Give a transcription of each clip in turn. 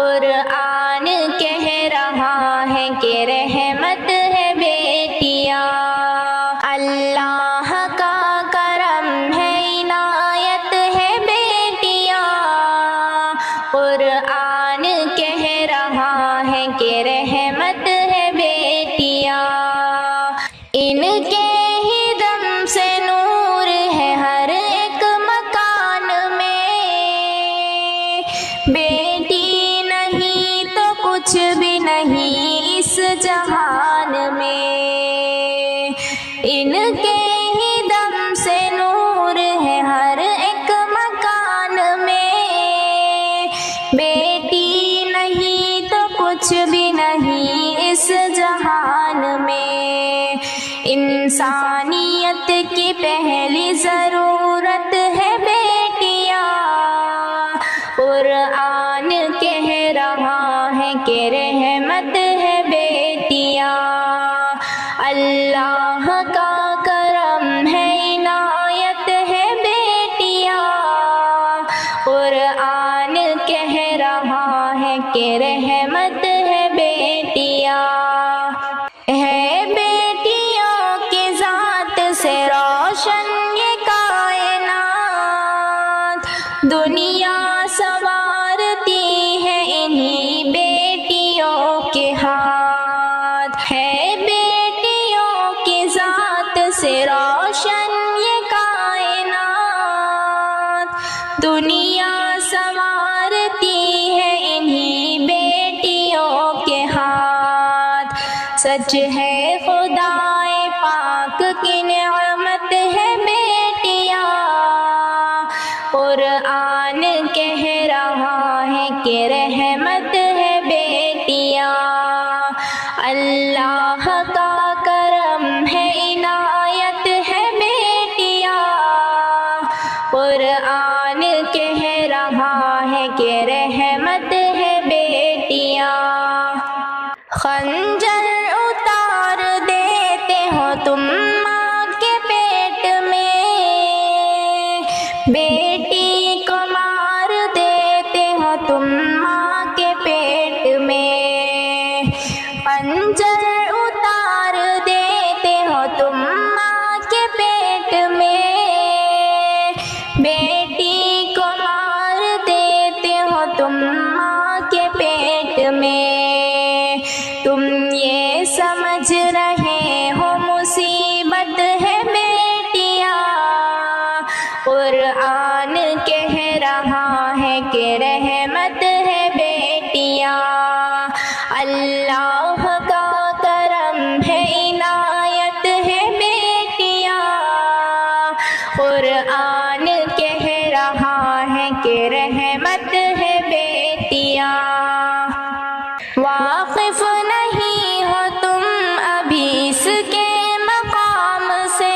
قرآن کہہ رہا ہے کہ رحمت ہے بیٹیاں، اللہ کا کرم ہے عنایت ہے بیٹیاں، قرآن کہہ رہا ہے کہ رحمت ہے بیٹیاں، ان کے ہی دم سے نور ہے ہر ایک مکان میں، بیٹی نہیں تو کچھ بھی نہیں اس جہان میں، ان کے ہی دم سے نور ہے ہر ایک مکان میں، بیٹی نہیں تو کچھ بھی نہیں اس جہان میں، انسانیت کی پہلی ضرورت ہے بیٹیاں، قرآن کہہ رہا ہے کہ رحمت ہے بیٹیاں، اللہ کا کرم ہے عنایت ہے بیٹیاں، قرآن کہہ رہا ہے کہ رحمت ہے بیٹیاں، ہے بیٹیوں کی ذات سے روشن یہ کائنات، دنیا سنوارتی ہے انہی بیٹیوں کے ہاتھ، ہے بیٹیوں کی ذات سے روشن یہ کائنات، دنیا سنوارتی ہے انہی بیٹیوں کے ہاتھ، سچ ہے خدائے پاک کی نعمت ہے بیٹیاں، قرآن کہہ رہا ہے کہ رحمت ہے بیٹیاں، اللہ کا کرم ہے عنایت ہے بیٹیاں، قرآن کہہ رہا ہے کہ رحمت ہے بیٹیاں، خنجر اتار دیتے ہو تم ماں کے پیٹ میں، بیٹی کو مار دیتے ہو تم ماں کے پیٹ میں، خنجر اتار دیتے ہو تم ماں کے پیٹ میں، بیٹی کو مار دیتے ہو تم ماں کے پیٹ میں، تم یہ سمجھ رہے ہو مصیبت ہے بیٹیاں، قرآن کہہ رہا ہے کہ رحمت ہے بیٹیاں، اللہ کا کرم ہے عنایت ہے بیٹیاں، قرآن کہہ رہا ہے کہ رحمت ہے بیٹیاں، واقف نہیں ہو تم ابھی اس کے مقام سے،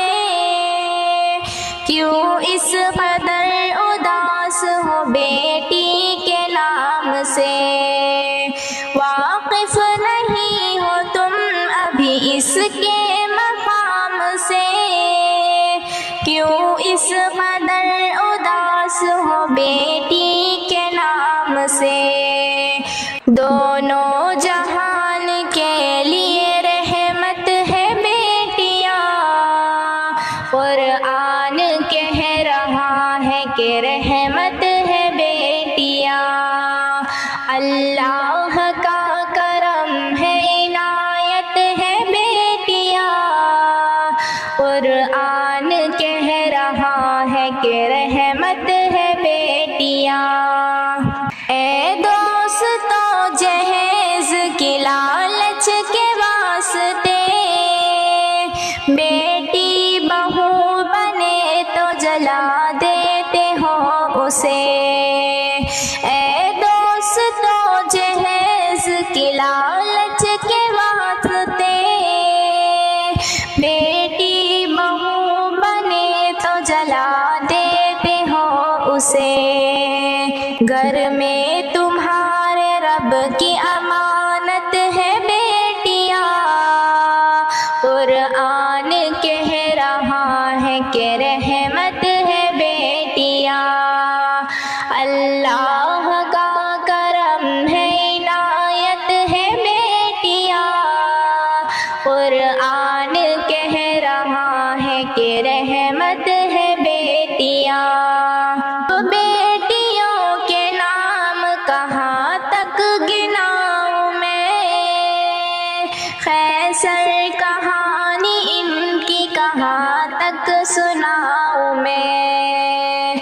کیوں اس قدر اداس ہو بیٹی کے نام سے، واقف نہیں ہو تم ابھی اس کے مقام سے، کیوں اس قدر اداس ہو بیٹی کے نام سے، دونوں جہان کے لیے رحمت ہے بیٹیاں، قرآن کہہ رہا ہے کہ رحمت ہے بیٹیاں، اللہ کا کرم ہے عنایت ہے بیٹیاں، قرآن کہہ رہا ہے کہ رحمت ہے بیٹیاں، اے دوستو جہیز کی لالچ کے واسطے، بیٹی بہو بنے تو جلا دیتے ہو اسے، اے دوستو جہیز کی لالچ کے واسطے، بیٹی بہو بنے تو جلا دیتے ہو اسے، گھر میں تمہارے رب کی امانت ہے بیٹیاں، قرآن کہہ رہا ہے کہ رحمت ہے بیٹیاں، اللہ کا کرم ہے سر کہانی ان کی کہاں تک سناؤں میں،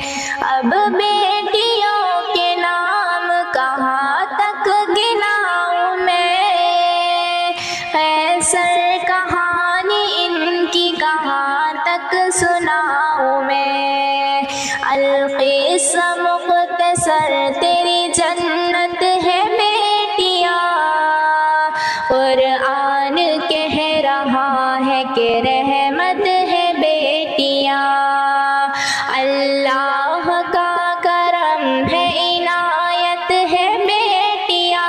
اب بیٹیوں کے نام کہاں تک گناؤں میں، سر کہانی ان کی کہاں تک سناؤں میں، القصہ مختصر تیری جنت ہے بیٹیاں، قرآن کہہ رہا ہے کہ رحمت ہے بیٹیاں، اللہ کا کرم ہے عنایت ہے بیٹیاں،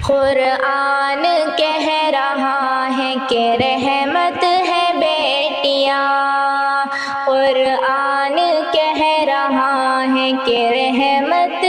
قرآن کہہ رہا ہے کہ رحمت ہے بیٹیاں، قرآن کہہ رہا ہے کہ رحمت